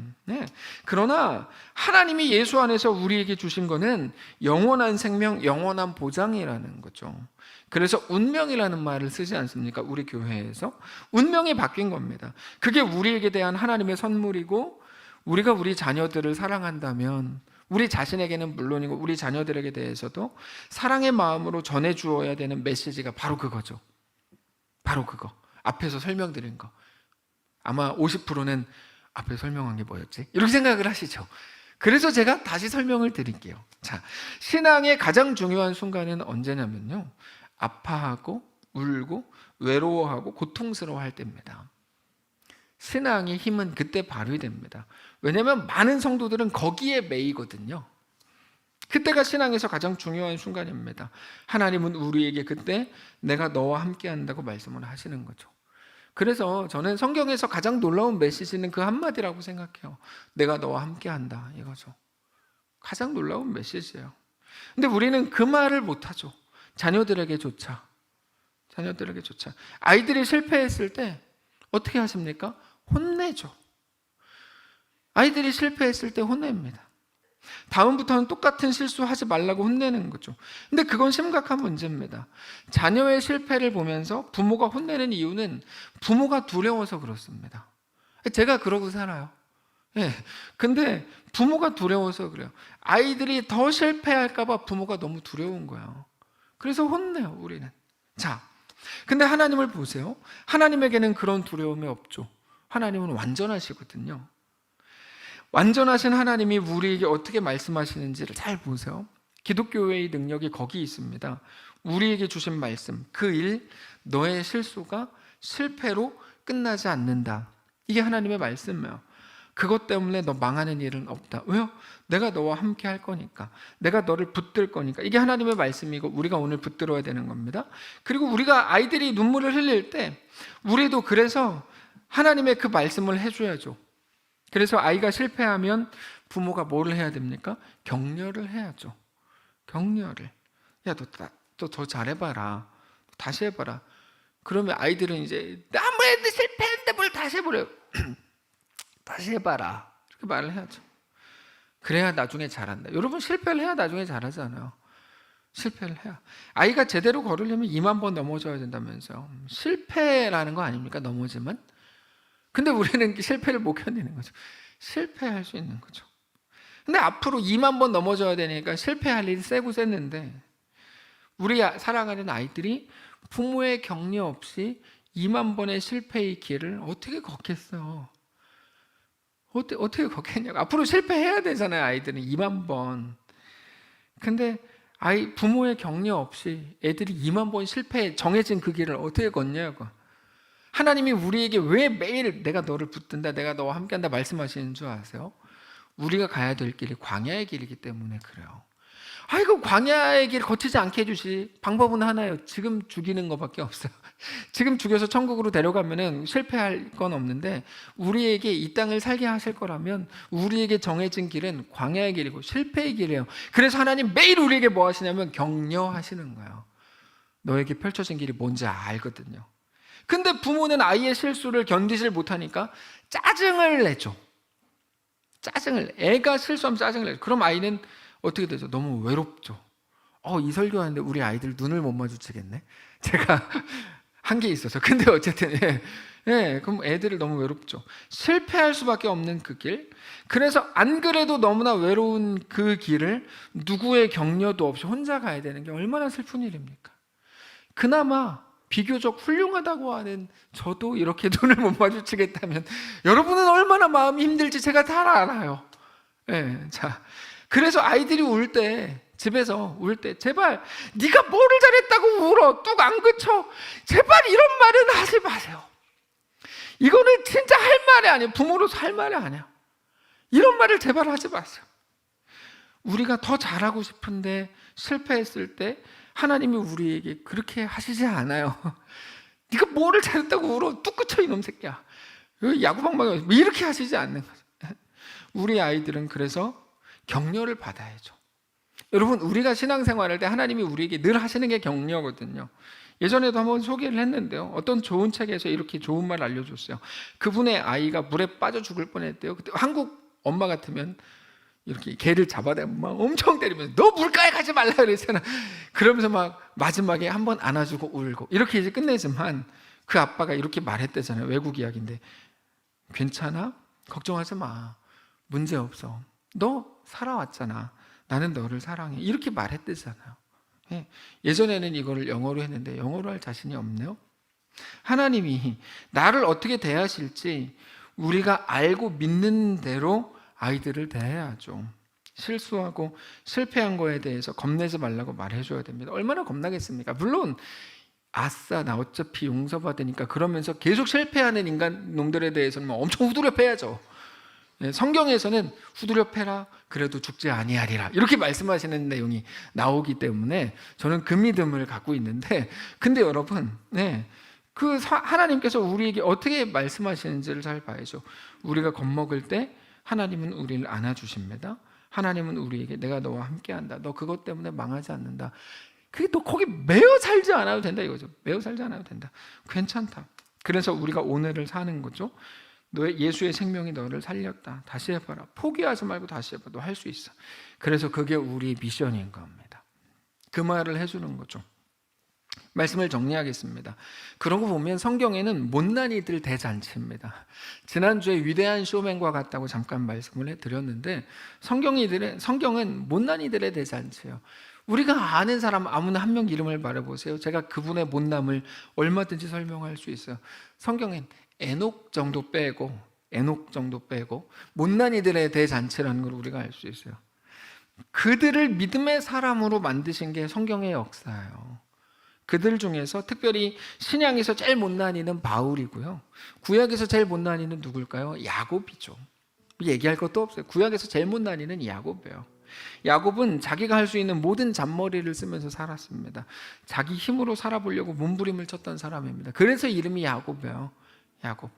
[SPEAKER 1] 그러나 하나님이 예수 안에서 우리에게 주신 거는 영원한 생명, 영원한 보장이라는 거죠. 그래서 운명이라는 말을 쓰지 않습니까? 우리 교회에서 운명이 바뀐 겁니다. 그게 우리에게 대한 하나님의 선물이고, 우리가 우리 자녀들을 사랑한다면 우리 자신에게는 물론이고 우리 자녀들에게 대해서도 사랑의 마음으로 전해주어야 되는 메시지가 바로 그거죠. 바로 그거. 앞에서 설명드린 거. 아마 50%는 앞에 설명한 게 뭐였지? 이렇게 생각을 하시죠. 그래서 제가 다시 설명을 드릴게요. 자, 신앙의 가장 중요한 순간은 언제냐면요, 아파하고 울고 외로워하고 고통스러워할 때입니다. 신앙의 힘은 그때 발휘됩니다. 왜냐하면 많은 성도들은 거기에 매이거든요. 그때가 신앙에서 가장 중요한 순간입니다. 하나님은 우리에게 그때 내가 너와 함께 한다고 말씀을 하시는 거죠. 그래서 저는 성경에서 가장 놀라운 메시지는 그 한마디라고 생각해요. 내가 너와 함께 한다, 이거죠. 가장 놀라운 메시지예요. 근데 우리는 그 말을 못하죠. 자녀들에게조차. 아이들이 실패했을 때 어떻게 하십니까? 혼내죠. 아이들이 실패했을 때 혼냅니다. 다음부터는 똑같은 실수하지 말라고 혼내는 거죠. 근데 그건 심각한 문제입니다. 자녀의 실패를 보면서 부모가 혼내는 이유는 부모가 두려워서 그렇습니다. 제가 그러고 살아요. 근데 부모가 두려워서 그래요. 아이들이 더 실패할까 봐 부모가 너무 두려운 거예요. 그래서 혼내요, 우리는. 자, 근데 하나님을 보세요. 하나님에게는 그런 두려움이 없죠. 하나님은 완전하시거든요. 완전하신 하나님이 우리에게 어떻게 말씀하시는지를 잘 보세요. 기독교의 능력이 거기 있습니다. 우리에게 주신 말씀, 그 일, 너의 실수가 실패로 끝나지 않는다. 이게 하나님의 말씀이에요. 그것 때문에 너 망하는 일은 없다. 왜요? 내가 너와 함께 할 거니까. 내가 너를 붙들 거니까. 이게 하나님의 말씀이고 우리가 오늘 붙들어야 되는 겁니다. 그리고 우리가 아이들이 눈물을 흘릴 때 우리도 그래서 하나님의 그 말씀을 해줘야죠. 그래서 아이가 실패하면 부모가 뭐를 해야 됩니까? 격려를 해야죠. 격려를. 야, 너 더 잘해봐라. 다시 해봐라. 그러면 아이들은 이제 아무래도 실패했는데 뭘 다시 해보래요. 다시 해봐라. 이렇게 말을 해야죠. 그래야 나중에 잘한다. 여러분, 실패를 해야 나중에 잘하잖아요. 실패를 해야. 아이가 제대로 걸으려면 2만 번 넘어져야 된다면서요. 실패라는 거 아닙니까? 넘어지면. 근데 우리는 실패를 못 견디는 거죠. 실패할 수 있는 거죠. 근데 앞으로 2만 번 넘어져야 되니까 실패할 일이 세고 셌는데, 우리 사랑하는 아이들이 부모의 격려 없이 2만 번의 실패의 길을 어떻게 걷겠어요? 어떻게 걷겠냐고. 앞으로 실패해야 되잖아요, 아이들은 2만 번. 근데 부모의 격려 없이 애들이 2만 번 실패해 정해진 그 길을 어떻게 걷냐고. 하나님이 우리에게 왜 매일 내가 너를 붙든다, 내가 너와 함께한다 말씀하시는 줄 아세요? 우리가 가야 될 길이 광야의 길이기 때문에 그래요. 아이고, 광야의 길 거치지 않게 해주시. 방법은 하나예요. 지금 죽이는 것밖에 없어요. 지금 죽여서 천국으로 데려가면은 실패할 건 없는데, 우리에게 이 땅을 살게 하실 거라면 우리에게 정해진 길은 광야의 길이고 실패의 길이에요. 그래서 하나님 매일 우리에게 뭐 하시냐면 격려하시는 거예요. 너에게 펼쳐진 길이 뭔지 알거든요. 근데 부모는 아이의 실수를 견디질 못하니까 짜증을 내죠. 애가 실수하면 짜증을 내죠. 그럼 아이는 어떻게 되죠? 너무 외롭죠. 이 설교하는데 우리 아이들 눈을 못 마주치겠네. 제가 한 게 있어서. 근데 어쨌든 예, 그럼 애들이 너무 외롭죠. 실패할 수밖에 없는 그 길. 그래서 안 그래도 너무나 외로운 그 길을 누구의 격려도 없이 혼자 가야 되는 게 얼마나 슬픈 일입니까? 그나마 비교적 훌륭하다고 하는 저도 이렇게 눈을 못 마주치겠다면 여러분은 얼마나 마음이 힘들지 제가 다 알아요. 예, 자, 그래서 아이들이 울 때, 집에서 울 때 제발 네가 뭐를 잘했다고 울어 뚝 안 그쳐, 제발 이런 말은 하지 마세요. 이거는 진짜 할 말이 아니에요. 부모로서 할 말이 아니에요. 이런 말을 제발 하지 마세요. 우리가 더 잘하고 싶은데 실패했을 때 하나님이 우리에게 그렇게 하시지 않아요. 네가 뭐를 잘했다고 울어 뚝 그쳐 이놈 새끼야, 야구방망이, 이렇게 하시지 않는 거죠. 우리 아이들은 그래서 격려를 받아야죠. 여러분, 우리가 신앙생활할 때 하나님이 우리에게 늘 하시는 게 격려거든요. 예전에도 한번 소개를 했는데요, 어떤 좋은 책에서 이렇게 좋은 말 알려줬어요. 그분의 아이가 물에 빠져 죽을 뻔했대요. 그때 한국 엄마 같으면 이렇게 개를 잡아대고 막 엄청 때리면서 너 물가에 가지 말라 그랬잖아. 그러면서 막 마지막에 한번 안아주고 울고 이렇게 이제 끝내지만, 그 아빠가 이렇게 말했대잖아요. 외국 이야기인데, 괜찮아? 걱정하지 마. 문제 없어. 너 살아왔잖아. 나는 너를 사랑해. 이렇게 말했대잖아요. 예전에는 이거를 영어로 했는데 영어로 할 자신이 없네요. 하나님이 나를 어떻게 대하실지 우리가 알고 믿는 대로 아이들을 대해야죠. 실수하고 실패한 거에 대해서 겁내지 말라고 말해줘야 됩니다. 얼마나 겁나겠습니까? 물론 아싸 나 어차피 용서받으니까 그러면서 계속 실패하는 인간 놈들에 대해서는 엄청 후두려 패야죠. 성경에서는 후두려 패라 그래도 죽지 아니하리라 이렇게 말씀하시는 내용이 나오기 때문에 저는 그 믿음을 갖고 있는데, 근데 여러분, 그 하나님께서 우리에게 어떻게 말씀하시는지를 잘 봐야죠. 우리가 겁먹을 때 하나님은 우리를 안아주십니다. 하나님은 우리에게 내가 너와 함께한다. 너 그것 때문에 망하지 않는다. 그게 또 거기 매여 살지 않아도 된다 이거죠. 매여 살지 않아도 된다. 괜찮다. 그래서 우리가 오늘을 사는 거죠. 너의 예수의 생명이 너를 살렸다. 다시 해봐라. 포기하지 말고 다시 해봐. 너 할 수 있어. 그래서 그게 우리 미션인 겁니다. 그 말을 해주는 거죠. 말씀을 정리하겠습니다. 그러고 보면 성경에는 못난이들 대잔치입니다. 지난주에 위대한 쇼맨과 같다고 잠깐 말씀을 해드렸는데, 성경은 못난이들의 대잔치예요. 우리가 아는 사람 아무나 한 명 이름을 말해보세요. 제가 그분의 못남을 얼마든지 설명할 수 있어요. 성경엔 에녹 정도 빼고 못난이들의 대잔치라는 걸 우리가 알 수 있어요. 그들을 믿음의 사람으로 만드신 게 성경의 역사예요. 그들 중에서 특별히 신약에서 제일 못난이는 바울이고요, 구약에서 제일 못난이는 누굴까요? 야곱이죠. 얘기할 것도 없어요. 구약에서 제일 못난이는 야곱이에요. 야곱은 자기가 할 수 있는 모든 잔머리를 쓰면서 살았습니다. 자기 힘으로 살아보려고 몸부림을 쳤던 사람입니다. 그래서 이름이 야곱이에요. 야곱,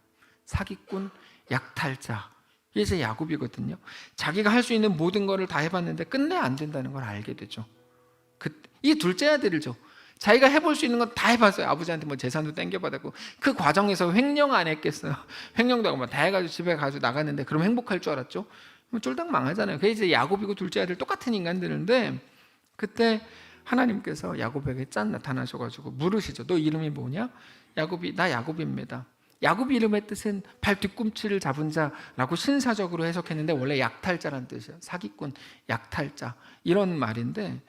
[SPEAKER 1] 사기꾼, 약탈자. 이게 야곱이거든요. 자기가 할 수 있는 모든 것을 다 해봤는데 끝내 안 된다는 걸 알게 되죠. 이 둘째 아들이죠. 자기가 해볼 수 있는 건 다 해봤어요. 아버지한테 뭐 재산도 땡겨받았고, 그 과정에서 횡령 안 했겠어요. 횡령도 하고 다 해가지고 집에 가지고 나갔는데 그럼 행복할 줄 알았죠? 쫄딱 망하잖아요. 그게 이제 야곱이고 둘째 아들 똑같은 인간들인데, 그때 하나님께서 야곱에게 짠 나타나셔가지고 물으시죠. 너 이름이 뭐냐? 야곱이, 나 야곱입니다. 야곱 이름의 뜻은 발 뒤꿈치를 잡은 자라고 신사적으로 해석했는데 원래 약탈자란 뜻이에요. 사기꾼, 약탈자 이런 말인데,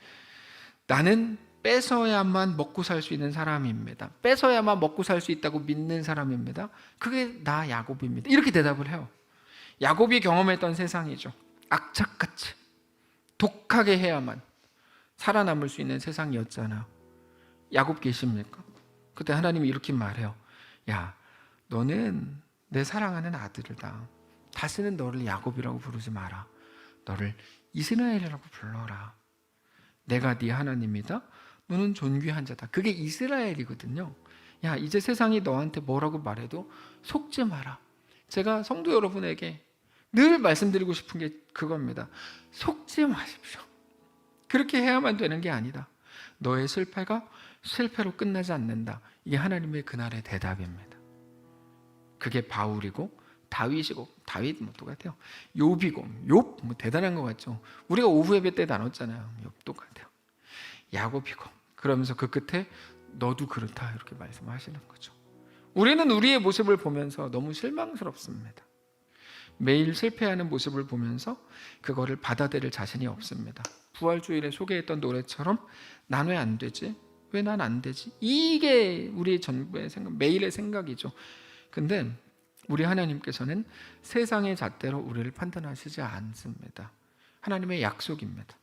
[SPEAKER 1] 나는 뺏어야만 먹고 살 수 있는 사람입니다. 뺏어야만 먹고 살 수 있다고 믿는 사람입니다. 그게 나 야곱입니다. 이렇게 대답을 해요. 야곱이 경험했던 세상이죠. 악착같이 독하게 해야만 살아남을 수 있는 세상이었잖아요. 야곱 계십니까? 그때 하나님이 이렇게 말해요. 야, 너는 내 사랑하는 아들이다. 다시는 너를 야곱이라고 부르지 마라. 너를 이스라엘이라고 불러라. 내가 네 하나님이다. 너는 존귀한 자다. 그게 이스라엘이거든요. 야, 이제 세상이 너한테 뭐라고 말해도 속지 마라. 제가 성도 여러분에게 늘 말씀드리고 싶은 게 그겁니다. 속지 마십시오. 그렇게 해야만 되는 게 아니다. 너의 실패가 실패로 끝나지 않는다. 이게 하나님의 그날의 대답입니다. 그게 바울이고 다윗이고, 다윗 뭐 똑같아요. 욥이고, 욥 뭐 대단한 것 같죠. 우리가 오후 예배 때 나눴잖아요. 욥 똑같아요. 야곱이고, 그러면서 그 끝에 너도 그렇다 이렇게 말씀하시는 거죠. 우리는 우리의 모습을 보면서 너무 실망스럽습니다. 매일 실패하는 모습을 보면서 그거를 받아들일 자신이 없습니다. 부활주일에 소개했던 노래처럼 난 왜 안 되지? 왜 난 안 되지? 이게 우리의 전부의 생각, 매일의 생각이죠. 근데 우리 하나님께서는 세상의 잣대로 우리를 판단하시지 않습니다. 하나님의 약속입니다.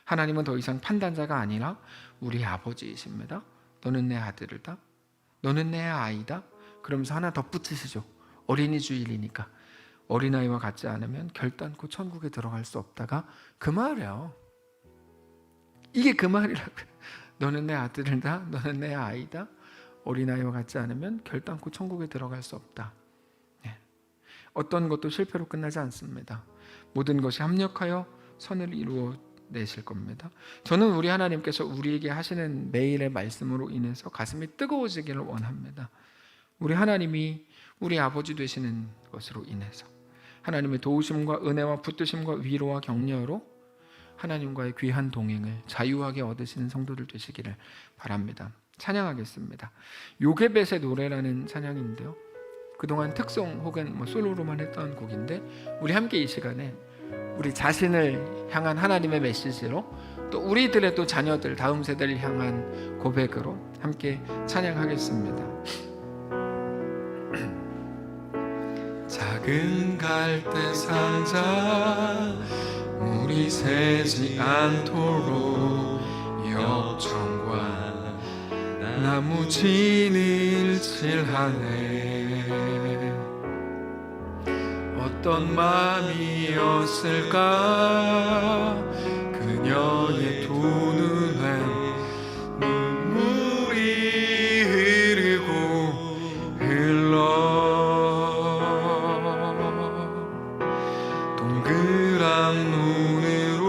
[SPEAKER 1] 하나님은 더 이상 판단자가 아니라 우리 아버지이십니다. 너는 내 아들이다. 너는 내 아이다. 그러면서 하나 덧붙이시죠. 어린이 주일이니까 어린아이와 같지 않으면 결단코 천국에 들어갈 수 없다가 그 말이에요. 이게 그 말이라고요. 너는 내 아들이다. 너는 내 아이다. 어린아이와 같지 않으면 결단코 천국에 들어갈 수 없다. 어떤 것도 실패로 끝나지 않습니다. 모든 것이 합력하여 선을 이루어내실 겁니다. 저는 우리 하나님께서 우리에게 하시는 매일의 말씀으로 인해서 가슴이 뜨거워지기를 원합니다. 우리 하나님이 우리 아버지 되시는 것으로 인해서 하나님의 도우심과 은혜와 붙드심과 위로와 격려로 하나님과의 귀한 동행을 자유하게 얻으시는 성도들 되시기를 바랍니다. 찬양하겠습니다. 요게벳의 노래라는 찬양인데요, 그동안 특송 혹은 솔로로만 했던 곡인데 우리 함께 이 시간에 우리 자신을 향한 하나님의 메시지로 또 우리들의 또 자녀들 다음 세대를 향한 고백으로 함께 찬양하겠습니다. 작은 갈대 상자 물이 새지 않도록 역청과 나무 진을 칠하네. 어떤 마음이었을까 그녀의 두 눈에 눈물이 흐르고 동그란 눈으로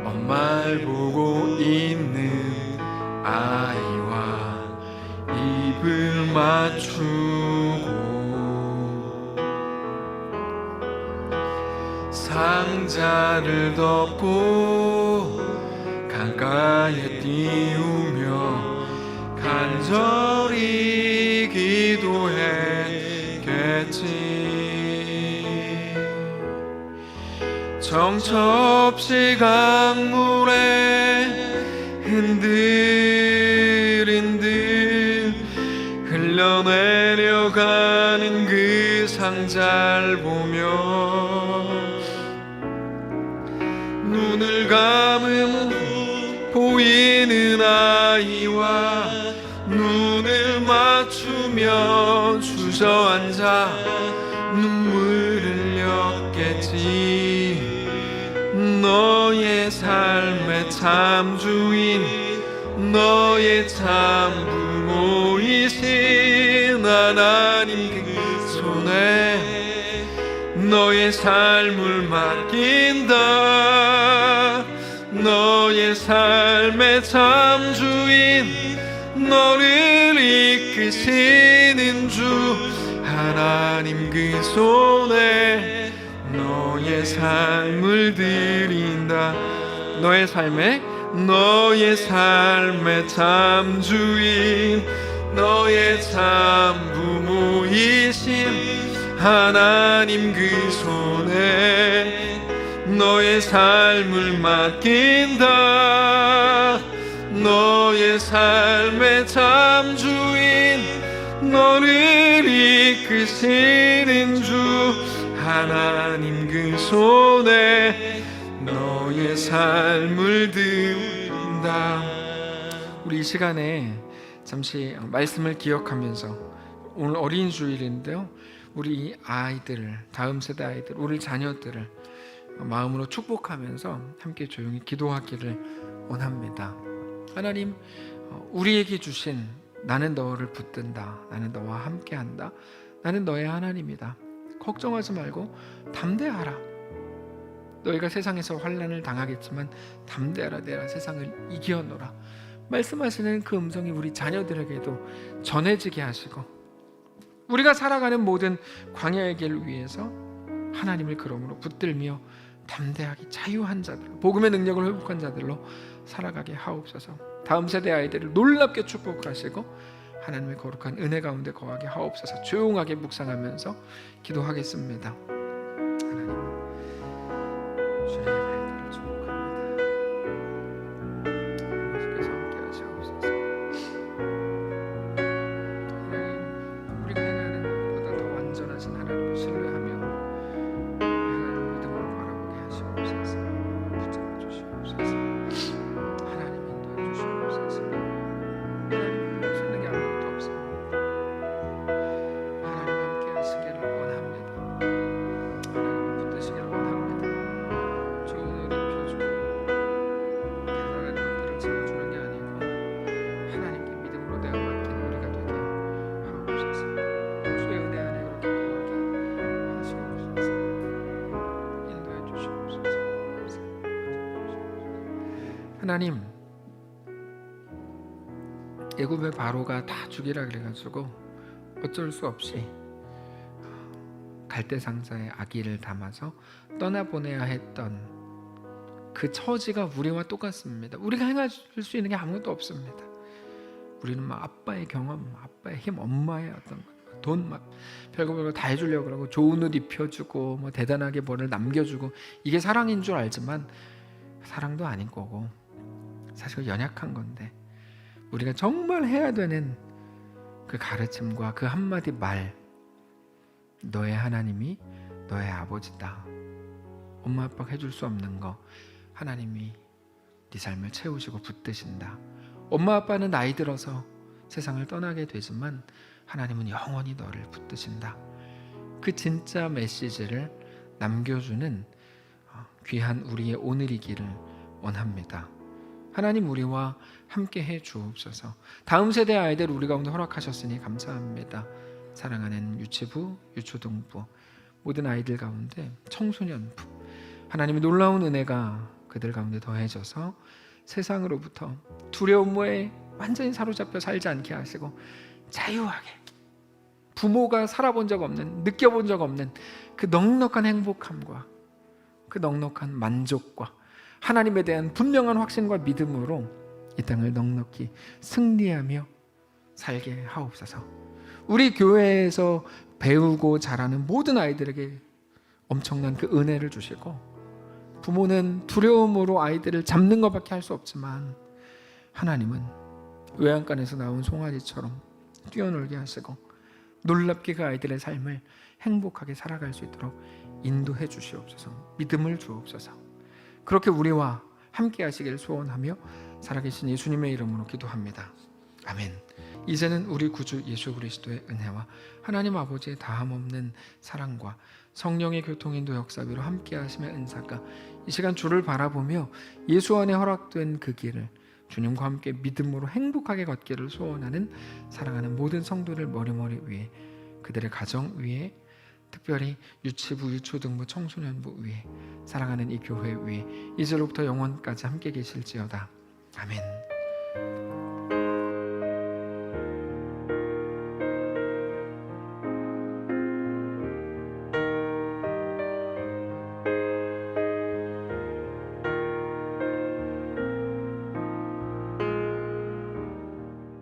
[SPEAKER 1] 엄마를 보고 있는 아이와 입을 맞추고 상자를 덮고 강가에 띄우며 간절히 기도했겠지. 정처없이 강물에 흔들흔들 흘러내려가는 그 상자를 보며 눈을 감은 보이는 아이와 눈을 맞추며 주저앉아 눈물 흘렸겠지. 너의 삶의 참 주인 너의 참 부모이신 하나님 그 손에 너의 삶을 맡긴다. 너의 삶의 참 주인 너를 이끄시는 주 하나님 그 손에 너의 삶을 드린다. 너의 삶의 참 주인 너의 참 부모이신 하나님 그 손에 너의 삶을 맡긴다. 너의 삶의 참 주인 너를 이끄시는 주 하나님 그 손에 너의 삶을 드린다. 우리 이 시간에 잠시 말씀을 기억하면서 오늘 어린 주일인데요, 우리 아이들, 다음 세대 아이들, 우리 자녀들을 마음으로 축복하면서 함께 조용히 기도하기를 원합니다. 하나님, 우리에게 주신 나는 너를 붙든다, 나는 너와 함께한다, 나는 너의 하나님이다, 걱정하지 말고 담대하라. 너희가 세상에서 환난을 당하겠지만 담대하라, 내가 세상을 이겨노라 말씀하시는 그 음성이 우리 자녀들에게도 전해지게 하시고, 우리가 살아가는 모든 광야의 길을 위해서 하나님을 그러므로 붙들며 담대하게 자유한 자들, 복음의 능력을 회복한 자들로 살아가게 하옵소서. 다음 세대 아이들을 놀랍게 축복하시고 하나님의 거룩한 은혜 가운데 거하게 하옵소서. 조용하게 묵상하면서 기도하겠습니다. 하나님, 주의 말들을 축복합니다. 주께서 함께 하시옵소서. 하나님, 우리가 행하는 것보다 더 완전하신 하나님을 신뢰하며 하나님을 믿음으로 바라보게 하시옵소서. 붙잡아 주시옵소서. 하나님 인도해 주시옵소서. 하나님 할수 있는 게 아무것도 없습니다. 하나님 함께 하시기를 원합니다. 하나님 붙드시기를 원합니다. 좋은 옷 입혀주고 대단한 것들을 채워주는 게 아니고 하나님께 믿음으로 내어 맡긴 우리가 되게 하옵소서. 주의 은혜 안에 그렇게 거하게 하시옵소서. 인도해 주시옵소서. 하나님, 애굽의 바로가 다 죽이라 그래가지고 어쩔 수 없이 갈대 상자에 아기를 담아서 떠나보내야 했던 그 처지가 우리와 똑같습니다. 우리가 행할 수 있는 게 아무것도 없습니다. 우리는 막 아빠의 경험, 아빠의 힘, 엄마의 어떤 돈 막 별거 다 해주려고 그러고 좋은 옷 입혀주고 뭐 대단하게 뭐를 남겨주고 이게 사랑인 줄 알지만 사랑도 아닌 거고 사실 연약한 건데 우리가 정말 해야 되는 그 가르침과 그 한마디 말, 너의 하나님이 너의 아버지다. 엄마 아빠가 해줄 수 없는 거 하나님이 네 삶을 채우시고 붙드신다. 엄마 아빠는 나이 들어서 세상을 떠나게 되지만 하나님은 영원히 너를 붙드신다. 그 진짜 메시지를 남겨주는 귀한 우리의 오늘이기를 원합니다. 하나님, 우리와 함께 해 주옵소서. 다음 세대 아이들 우리 가운데 허락하셨으니 감사합니다. 사랑하는 유치부, 유초등부 모든 아이들 가운데 청소년부 하나님의 놀라운 은혜가 그들 가운데 더해져서 세상으로부터 두려움에 완전히 사로잡혀 살지 않게 하시고 자유하게 부모가 살아본 적 없는, 느껴본 적 없는 그 넉넉한 행복함과 그 넉넉한 만족과 하나님에 대한 분명한 확신과 믿음으로 이 땅을 넉넉히 승리하며 살게 하옵소서. 우리 교회에서 배우고 자라는 모든 아이들에게 엄청난 그 은혜를 주시고, 부모는 두려움으로 아이들을 잡는 것밖에 할 수 없지만 하나님은 외양간에서 나온 송아지처럼 뛰어놀게 하시고 놀랍게 그 아이들의 삶을 행복하게 살아갈 수 있도록 인도해 주시옵소서. 믿음을 주옵소서. 그렇게 우리와 함께 하시길 소원하며 살아계신 예수님의 이름으로 기도합니다. 아멘. 이제는 우리 구주 예수 그리스도의 은혜와 하나님 아버지의 다함없는 사랑과 성령의 교통인도 역사비로 함께 하심의 은사가 이 시간 주를 바라보며 예수 안에 허락된 그 길을 주님과 함께 믿음으로 행복하게 걷기를 소원하는 사랑하는 모든 성도들 머리머리 위에, 그들의 가정 위에, 특별히 유치부, 유초등부, 청소년부 위에, 사랑하는 이 교회 위에 이제로부터 영원까지 함께 계실지어다. 아멘.